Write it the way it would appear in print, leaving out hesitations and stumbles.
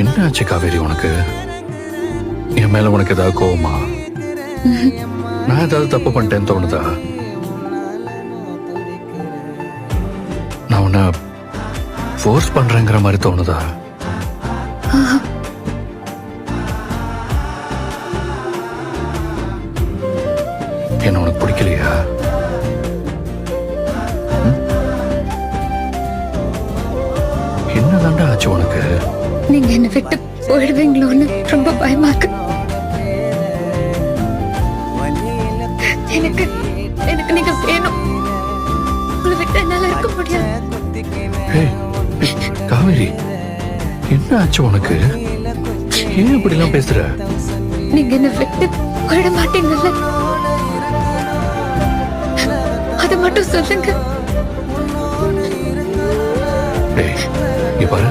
என்ன ஆச்சு காவேரி உனக்கு? என் மேல உனக்கு ஏதாவது கோவமா? நான் ஏதாவது தப்பு பண்ணிட்டேன்னு தோணுதா? நான் உன்னை ஃபோர்ஸ் பண்றேங்கிற மாதிரி தோணுதா? என்ன உனக்கு பிடிக்கலையா? என்னதாண்டா ஆச்சு உனக்கு? நீங்க என்ன விட்டு போயிடுவீங்களோன்னு ரொம்ப பயமா இருக்கு. எனக்கு எனக்கு நீங்க வேணும். உங்களை விட்டு என்னால இருக்க முடியாது. ஏய், காவேரி என்ன ஆச்சு உனக்கு? ஏன் இப்படி எல்லாம் பேசுற? நீங்க என்ன விட்டு போயிட மாட்டீங்கல்ல, அது மட்டும் சொல்லுங்க. ஏய், இங்க பாரு,